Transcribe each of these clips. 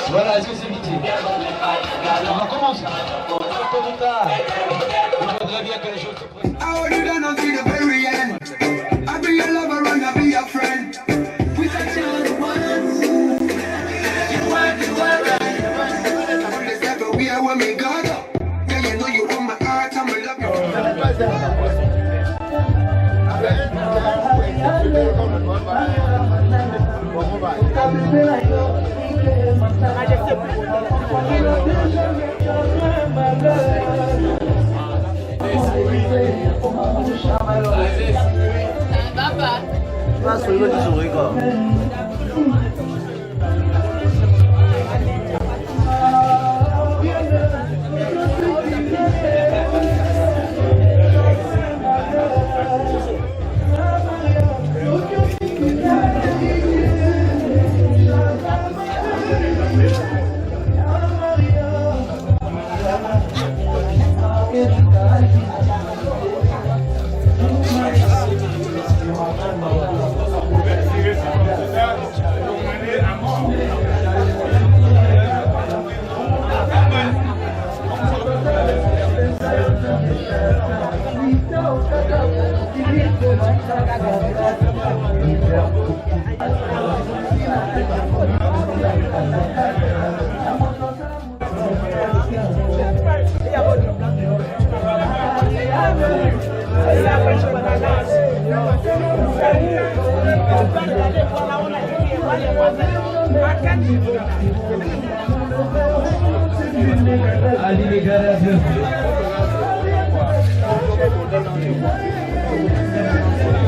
Voilà, est-ce que c'est vite? On va commencer. Il faudrait bien que les choses se présentent.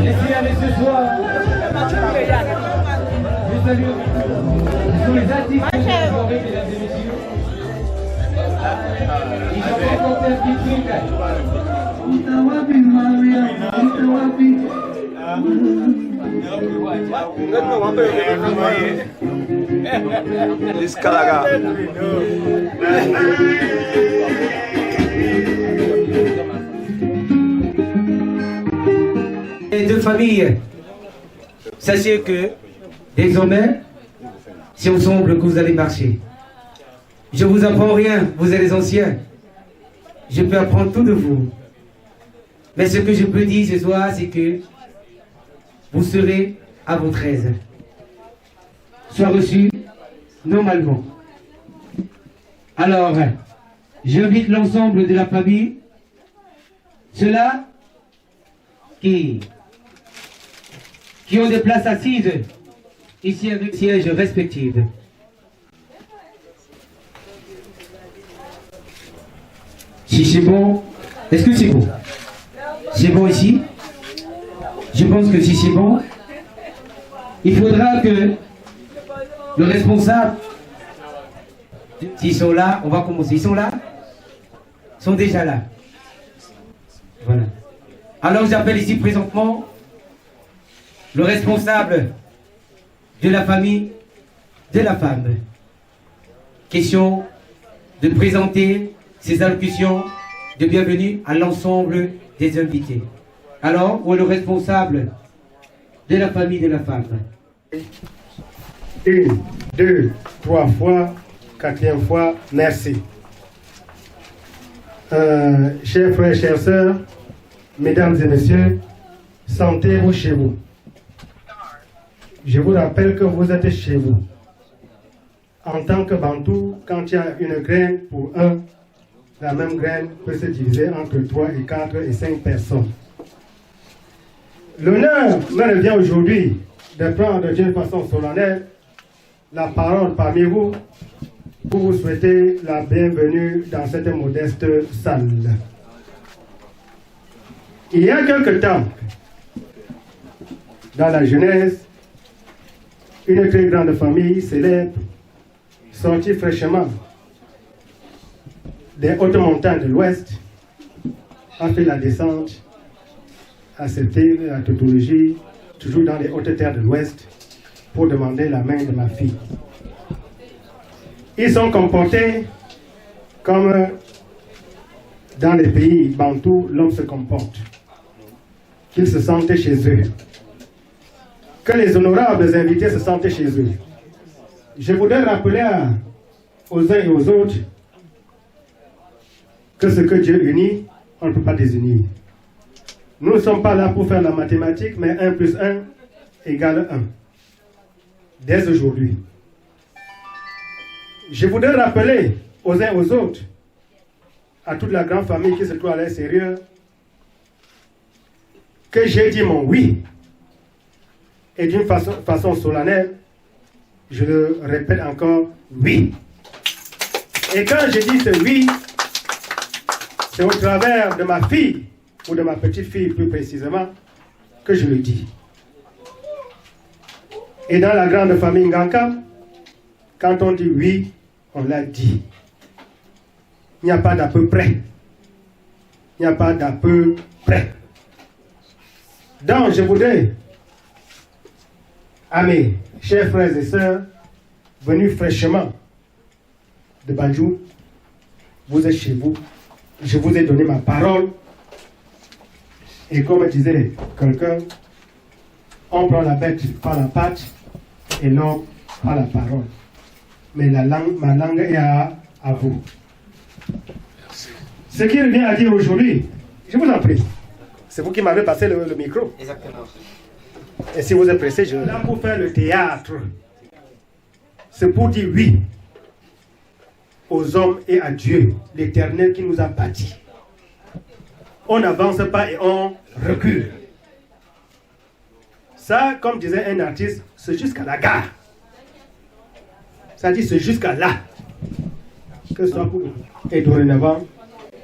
Laissez aller ce soir. Je salue tous les artistes de la soirée, mesdames et messieurs. Ils ont rencontré un petit truc. Les deux familles, sachez que désormais, c'est ensemble que vous allez marcher. Je vous apprends rien, vous êtes les anciens. Je peux apprendre tout de vous. Mais ce que je peux dire ce soir, c'est que vous serez à votre aise. Soit reçu normalement. Alors, j'invite l'ensemble de la famille, ceux-là qui ont des places assises ici avec sièges respectifs. Si c'est bon, est-ce que c'est bon? C'est bon ici? Je pense que si c'est bon, il faudra que le responsable, s'ils sont là, on va commencer. Ils sont là? Ils sont déjà là. Voilà. Alors j'appelle ici présentement le responsable de la famille de la femme. Question de présenter ces allocutions de bienvenue à l'ensemble des invités. Alors, où est le responsable de la famille de la femme? 1, 2, 3 fois, 4e fois, merci. Chers frères, chères sœurs, mesdames et messieurs, sentez-vous chez vous. Je vous rappelle que vous êtes chez vous. En tant que Bantou, quand il y a une graine pour un, la même graine peut se diviser entre 3 et 4 et 5 personnes. L'honneur me revient aujourd'hui de prendre d'une façon solennelle la parole parmi vous pour vous souhaiter la bienvenue dans cette modeste salle. Il y a quelque temps, dans la Genèse, une très grande famille célèbre, sortie fraîchement des hautes montagnes de l'Ouest, a fait la descente, accepté la tautologie, toujours dans les hautes terres de l'Ouest, pour demander la main de ma fille. Ils sont comportés comme dans les pays bantous, l'homme se comporte, qu'ils se sentent chez eux, que les honorables invités se sentent chez eux. Je voudrais rappeler aux uns et aux autres que ce que Dieu unit, on ne peut pas désunir. Nous ne sommes pas là pour faire la mathématique, mais 1 plus 1 égale 1. Dès aujourd'hui. Je voudrais rappeler aux uns et aux autres, à toute la grande famille qui se trouve à l'extérieur, que j'ai dit mon oui. Et d'une façon solennelle, je le répète encore, oui. Et quand je dis ce oui, c'est au travers de ma fille, ou de ma petite fille plus précisément, que je le dis. Et dans la grande famille Nganka, quand on dit oui, on l'a dit. Il n'y a pas d'à peu près. Il n'y a pas d'à peu près. Donc, je voudrais, à mes chers frères et sœurs, venus fraîchement de Banjou, vous êtes chez vous, je vous ai donné ma parole, et comme disait quelqu'un, on prend la bête par la patte et l'homme par la parole. Mais ma langue est à vous. Ce qu'il revient à dire aujourd'hui, je vous en prie, c'est vous qui m'avez passé le micro. Exactement. Et si vous êtes pressé, je suis là pour faire le théâtre. C'est pour dire oui aux hommes et à Dieu, l'Éternel qui nous a bâtis. On n'avance pas et on recule. Ça, comme disait un artiste, c'est jusqu'à la gare. Ça dit c'est jusqu'à là. Que ce soit pour vous. Et dorénavant,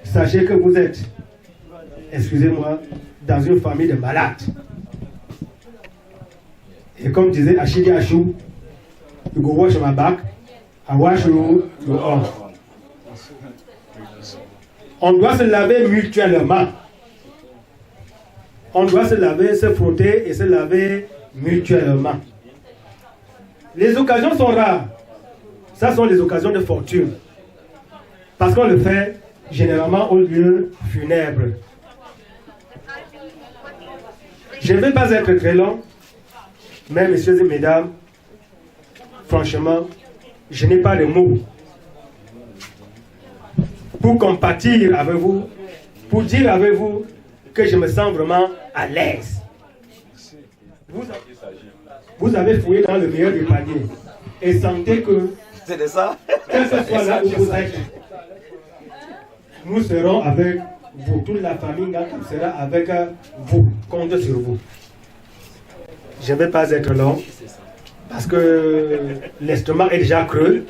sachez que vous êtes, excusez-moi, dans une famille de malades. Et comme disait Achidi Achou, you go wash my back, I wash you off. On doit se laver mutuellement. On doit se laver, se frotter et se laver mutuellement. Les occasions sont rares. Ça sont les occasions de fortune. Parce qu'on le fait généralement au lieu funèbre. Je ne vais pas être très long, mais messieurs et mesdames, franchement, je n'ai pas de mots pour compatir avec vous, pour dire avec vous que je me sens vraiment à l'aise. Vous avez fouillé dans le meilleur des paniers et sentez que, C'est de ça. quel que soit là où vous êtes, nous serons avec vous. Toute la famille sera avec vous. Compte sur vous. Je ne vais pas être long parce que l'estomac est déjà creux.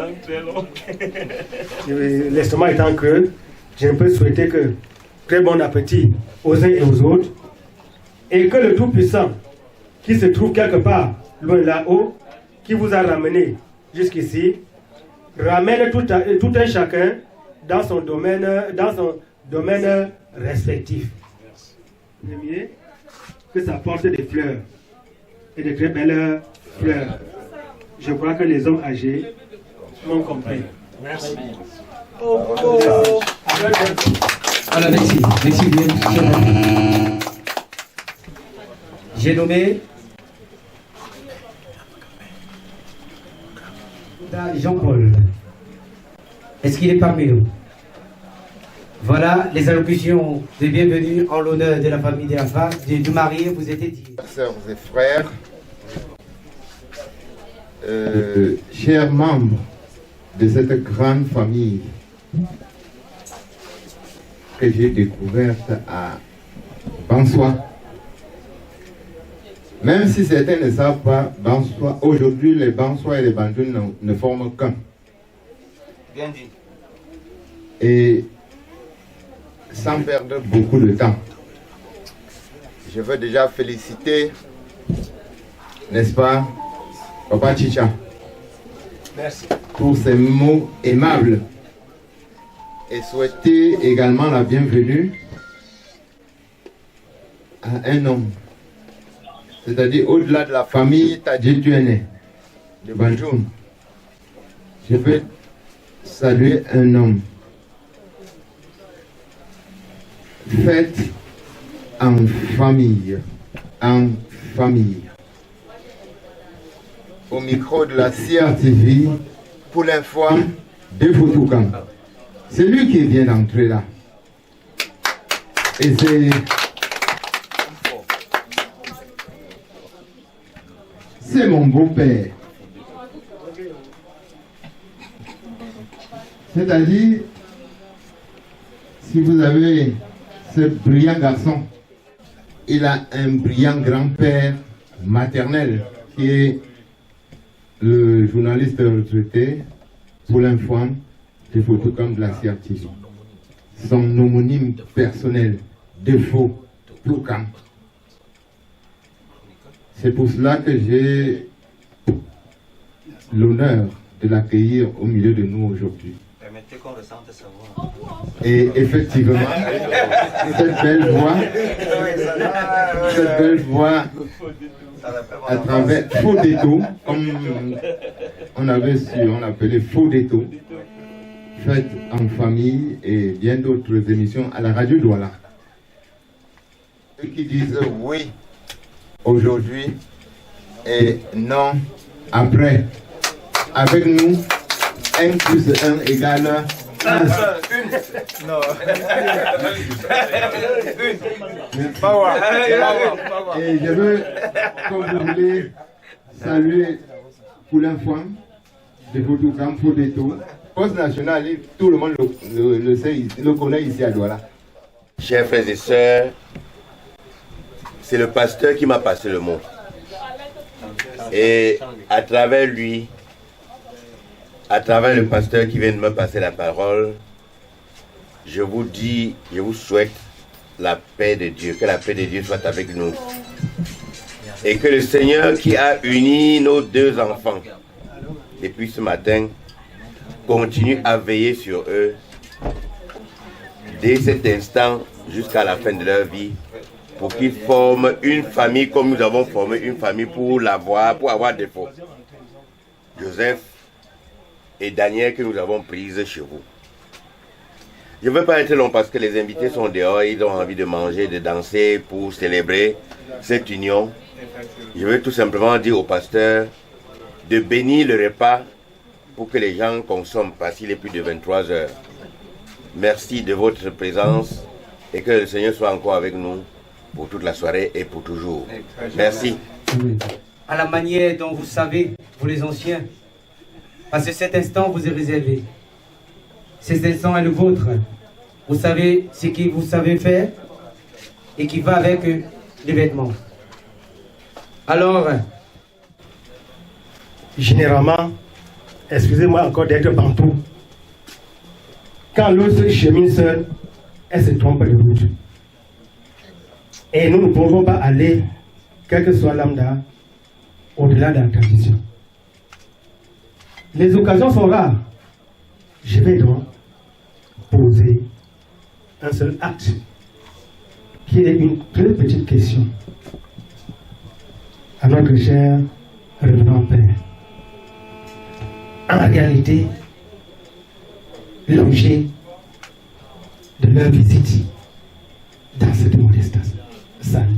L'estomac étant creux, je peux souhaiter que très bon appétit aux uns et aux autres et que le Tout-Puissant qui se trouve quelque part loin là-haut, qui vous a ramené jusqu'ici, ramène tout un chacun dans son domaine respectif. Premier, que ça porte des fleurs et de très belles fleurs. Je crois que les hommes âgés m'ont compris. Merci. Voilà, merci. Merci bien. J'ai nommé Jean-Paul. Est-ce qu'il est parmi nous? Voilà les allocutions de bienvenue en l'honneur de la famille de la femme, du marié, vous êtes dit. Sœurs et frères, chers membres de cette grande famille que j'ai découverte à Bansoa. Même si certains ne savent pas, Bansoa, aujourd'hui les Bansoa et les Bandou ne forment qu'un. Bien dit. Et sans perdre beaucoup de temps, je veux déjà féliciter, n'est-ce pas, Papa Chicha. Merci. Pour ces mots aimables et souhaiter également la bienvenue à un homme, c'est-à-dire au-delà de la famille Tadjituene de Banjoum. Je veux saluer un homme fait en famille, au micro de la CRTV pour l'info de Fotoukan. C'est lui qui vient d'entrer là. Et c'est mon beau-père. C'est-à-dire, si vous avez ce brillant garçon, il a un brillant grand-père maternel qui est le journaliste retraité pour l'info de Fotoukan de la CRTV. Son homonyme personnel, Defo Toukan. C'est pour cela que j'ai l'honneur de l'accueillir au milieu de nous aujourd'hui. Permettez qu'on ressente sa voix. Et effectivement, cette belle voix à travers Faux Déto, comme on appelait Faux Déto, faite en famille et bien d'autres émissions à la radio Douala. Ceux qui disent oui aujourd'hui et non après. Avec nous, 1 plus 1 égale 1. Non. Et je veux, comme vous voulez, saluer Poulain Fouam de Fotoukan, Fodéto. Poste national, tout le monde le sait, le connaît ici à Douala. Chers frères et sœurs, c'est le pasteur qui m'a passé le mot. Et à travers lui, à travers le pasteur qui vient de me passer la parole, je vous dis, je vous souhaite la paix de Dieu, que la paix de Dieu soit avec nous. Et que le Seigneur qui a uni nos deux enfants depuis ce matin continue à veiller sur eux dès cet instant jusqu'à la fin de leur vie, pour qu'ils forment une famille comme nous avons formé une famille pour avoir défaut. Joseph et Daniel que nous avons prises chez vous. Je ne veux pas être long parce que les invités sont dehors, ils ont envie de manger, de danser pour célébrer cette union. Je veux tout simplement dire au pasteur de bénir le repas pour que les gens consomment parce qu'il est plus de 23 heures. Merci de votre présence et que le Seigneur soit encore avec nous pour toute la soirée et pour toujours. Merci. À la manière dont vous savez, vous les anciens, parce que cet instant vous est réservé. Cet instant est le vôtre. Vous savez ce que vous savez faire et qui va avec les vêtements. Alors, généralement, excusez-moi encore d'être bantou. Quand l'autre chemine seul, elle se trompe de route. Et nous ne pouvons pas aller, quel que soit lambda, au-delà de la tradition. Les occasions sont rares. Je vais donc poser un seul acte, qui est une très petite question à notre cher révérend Père. en réalité l'objet de leur visite dans cette modeste salle.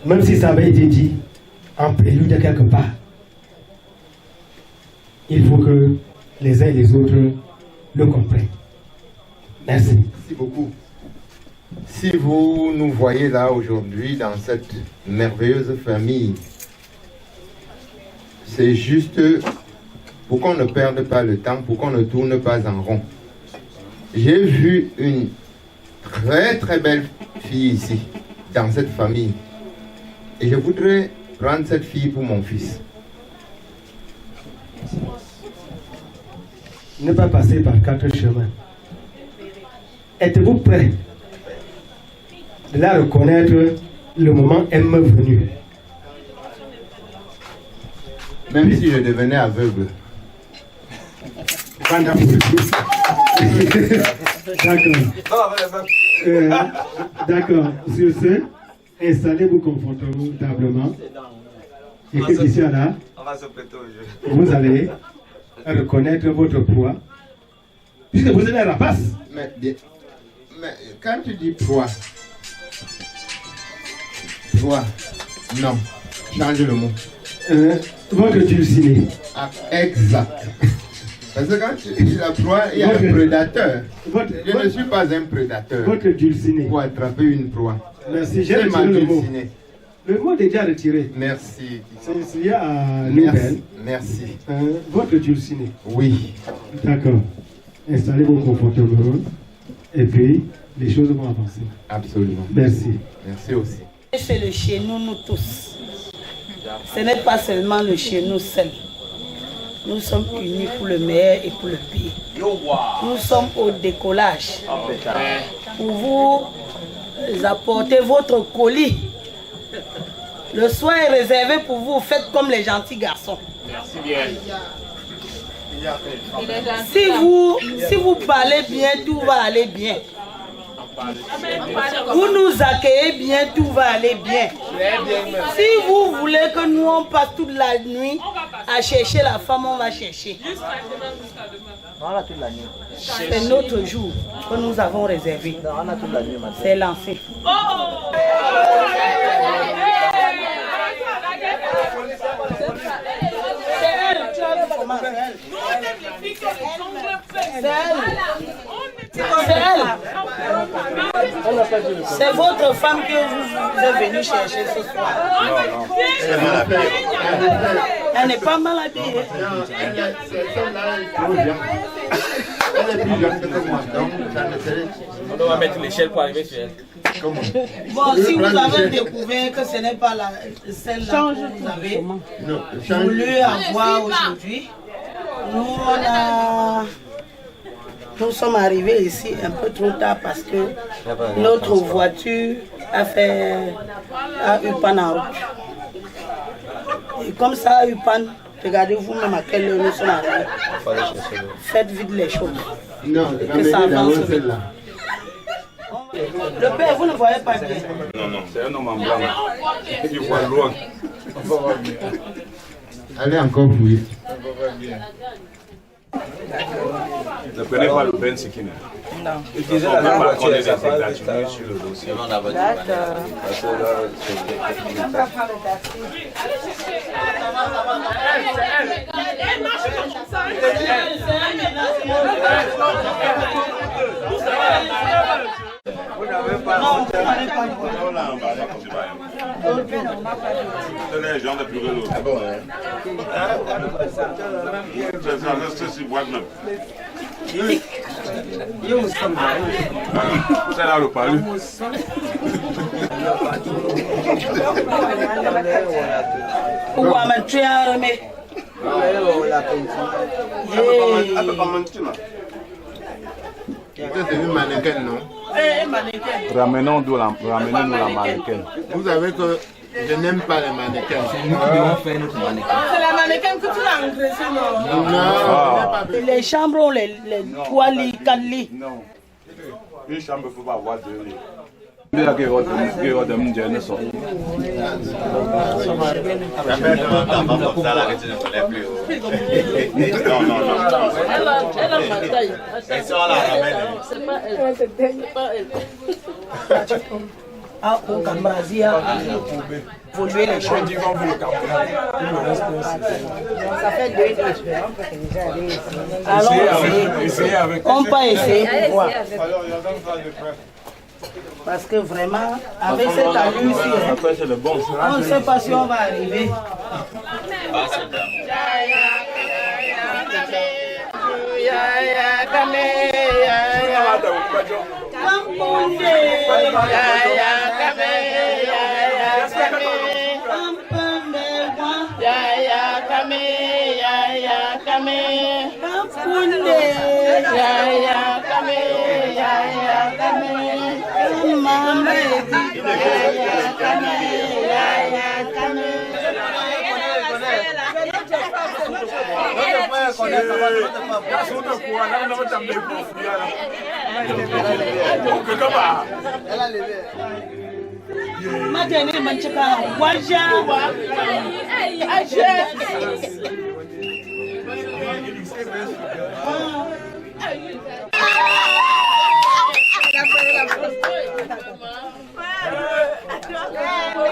Même si ça avait été dit en prélude quelque part, il faut que les uns et les autres le comprennent. Merci. Merci beaucoup. Si vous nous voyez là aujourd'hui dans cette merveilleuse famille, c'est juste pour qu'on ne perde pas le temps, pour qu'on ne tourne pas en rond. J'ai vu une très très belle fille ici, dans cette famille. Et je voudrais prendre cette fille pour mon fils. Ne pas passer par 4 chemins. Êtes-vous prêt de la reconnaître le moment est venu? Même si je devenais aveugle. D'accord. Sur ce, installez-vous confortablement. Et que d'ici à là, vous allez reconnaître votre poids. Puisque vous êtes la rapace. Mais quand tu dis poids, non, change le mot. Votre dulciné. Ah, exact. Parce que quand tu dis la proie, il y a un prédateur. Je ne suis pas un prédateur. Votre dulciné. Pour attraper une proie. Merci, j'ai retiré le mot. Le mot est déjà retiré. Merci. C'est lié à nouvelle. Merci. Votre dulciné. Oui. D'accord. Installez-vous confortablement. Et puis, les choses vont avancer. Absolument. Merci. Merci aussi. C'est le chez nous, nous tous. Ce n'est pas seulement le chez nous seul. Nous sommes unis pour le meilleur et pour le pire. Nous sommes au décollage. Pour vous apporter votre colis. Le soin est réservé pour vous. Faites comme les gentils garçons. Merci bien. Si vous parlez bien, tout va aller bien. Vous nous accueillez bien, tout va aller bien. Si vous voulez que nous on passe toute la nuit à chercher la femme, on va chercher. C'est notre jour que nous avons réservé. C'est lancé. C'est votre femme que vous êtes venu chercher ce soir. Non. Elle n'est pas mal habillée. On doit mettre l'échelle pour arriver sur elle. Bon, si vous avez découvert que ce n'est pas celle-là que vous avez voulu avoir aujourd'hui, nous sommes arrivés ici un peu trop tard parce que notre voiture a eu panne en route. Et comme ça a eu panne, regardez vous-même à quelle heure nous sommes arrivés. Faites vite les choses. Non, que ça avance vite. Le père, vous ne voyez pas bien. Non, c'est un homme en blanc. Il voit loin. Allez encore fouiller. Ne prenez pas le bain, c'est qui n'est. Non. Utilisez la même voiture, des exactions sur le dossier. D'accord. C'est les gens de plus de l'autre. Ah bon, c'est même. C'est là le palu. C'est une mannequin, non? Ramenons-nous la mannequin. Vous savez que je n'aime pas les mannequins. C'est la mannequin que tu l'as engraissée, non? Non. Les chambres ont les 3 lits, 4 lits. Non. Une chambre, il ne faut pas avoir 2 lits. Ah, au Cambrazia, polluer les choses. Ça fait 2 expériences que déjà allons on peut essayer pour voir. Parce que vraiment, avec cette allure-ci, on ne sait pas si on va arriver.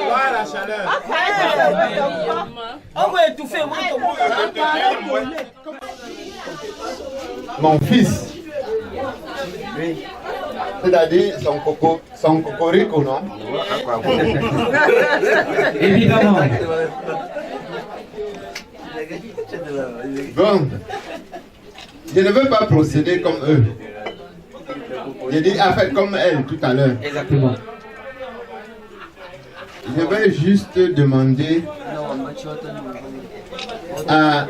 Voilà la chaleur. On va étouffer. Mon fils. C'est-à-dire son cocorico, non? Évidemment. Bon, je ne veux pas procéder comme eux. J'ai dit, en fait, comme elle tout à l'heure. Exactement. Je vais juste demander à...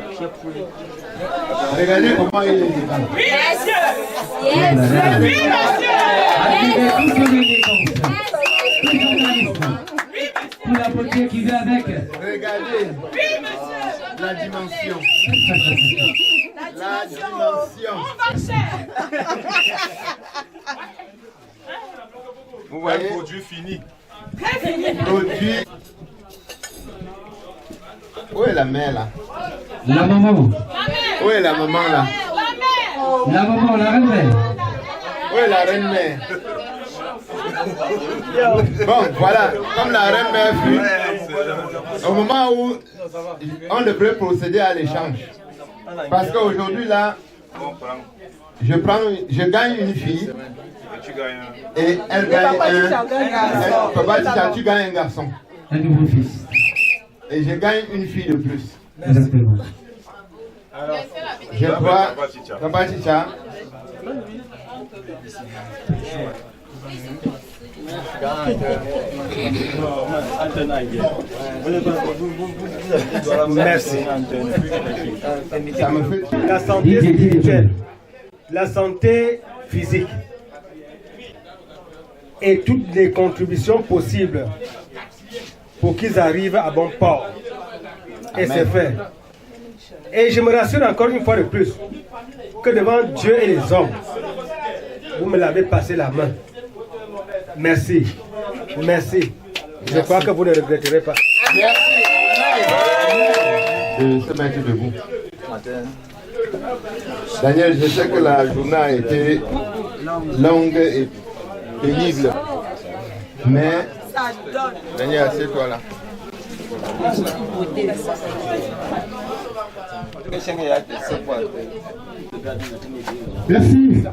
Regardez comment il est devant. Pour la beauté qui vient avec. Regardez la dimension. La dimension. Vous voyez le produit fini. Produit. Où est la mère là? La maman. Où est la maman là? La maman, la reine-mère. Où est la reine-mère? Bon, voilà, comme la reine-mère fut, au moment où on devrait procéder à l'échange. Parce qu'aujourd'hui là, je gagne une fille et elle gagne Papa Chicha, tu gagnes un garçon. Un nouveau fils. Et je gagne une fille de plus. Exactement. Je crois, Papa Chicha. Merci. Ça me fait... La santé spirituelle, la santé physique et toutes les contributions possibles pour qu'ils arrivent à bon port. Et c'est fait. Et je me rassure encore une fois de plus que devant Dieu et les hommes, vous me l'avez passé la main. Merci. Merci. Je crois que vous ne regretterez pas. Merci de se mettre debout. Daniel, je sais que la journée a été longue et pénible. Mais, Daniel, assieds-toi là. Merci.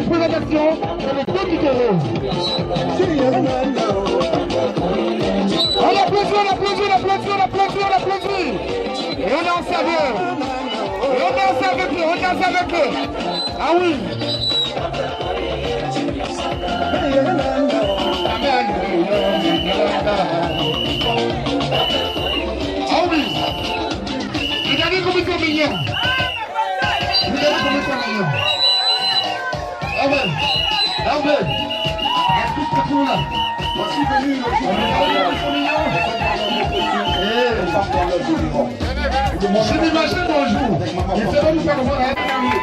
image présentation, c'est le petit terreau. On applaudit, on applaudit, on applaudit, on applaudit, on applaudit. Et on danse avec eux. Et on danse avec eux, on danse avec eux. Ah oui. Ah oui. Regardez comme ils sont mignons. Regardez comme ils sont mignons. Ah ouais. Ah ouais. Tout ce qu'on a. Voici venu le jour. Je m'imagine bonjour. Et ça va nous faire voir un dernier.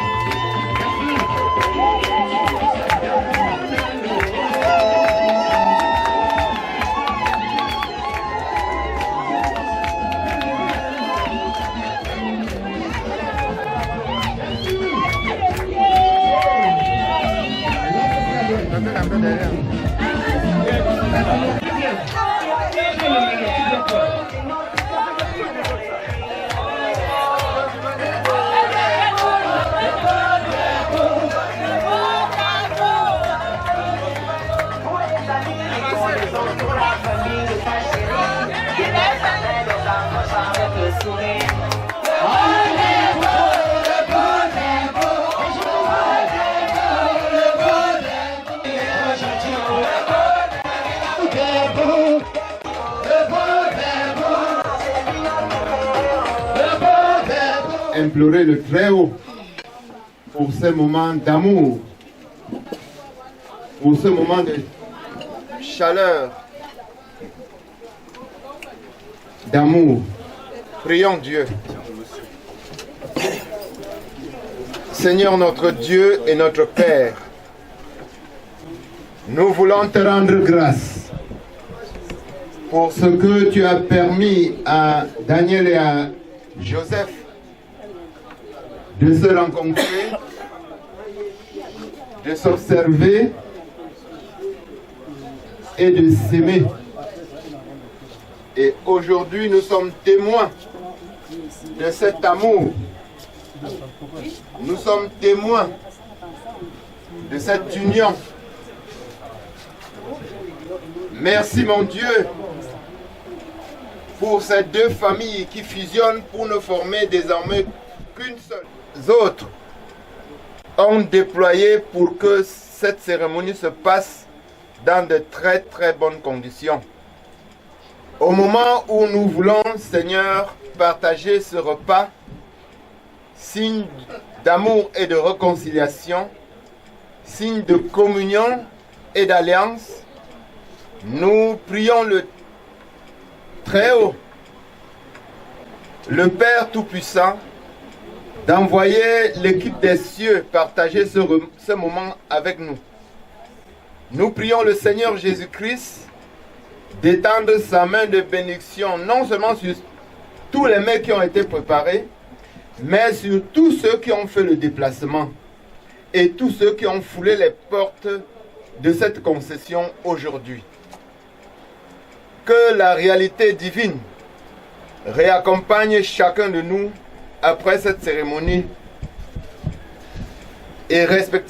Implorer le Très-Haut pour ce moment d'amour, pour ce moment de chaleur, d'amour. Prions Dieu. Seigneur notre Dieu et notre Père, nous voulons te rendre grâce pour ce que tu as permis à Daniel et à Joseph de se rencontrer, de s'observer et de s'aimer. Et aujourd'hui, nous sommes témoins de cet amour. Nous sommes témoins de cette union. Merci mon Dieu pour ces deux familles qui fusionnent pour ne former désormais qu'une seule. Les autres ont déployé pour que cette cérémonie se passe dans de très très bonnes conditions. Au moment où nous voulons, Seigneur, partager ce repas, signe d'amour et de réconciliation, signe de communion et d'alliance, nous prions le Très-Haut, le Père Tout-Puissant, d'envoyer l'équipe des cieux partager ce moment avec nous. Nous prions le Seigneur Jésus-Christ d'étendre sa main de bénédiction non seulement sur tous les mets qui ont été préparés, mais sur tous ceux qui ont fait le déplacement et tous ceux qui ont foulé les portes de cette concession aujourd'hui. Que la réalité divine réaccompagne chacun de nous après cette cérémonie et respectivement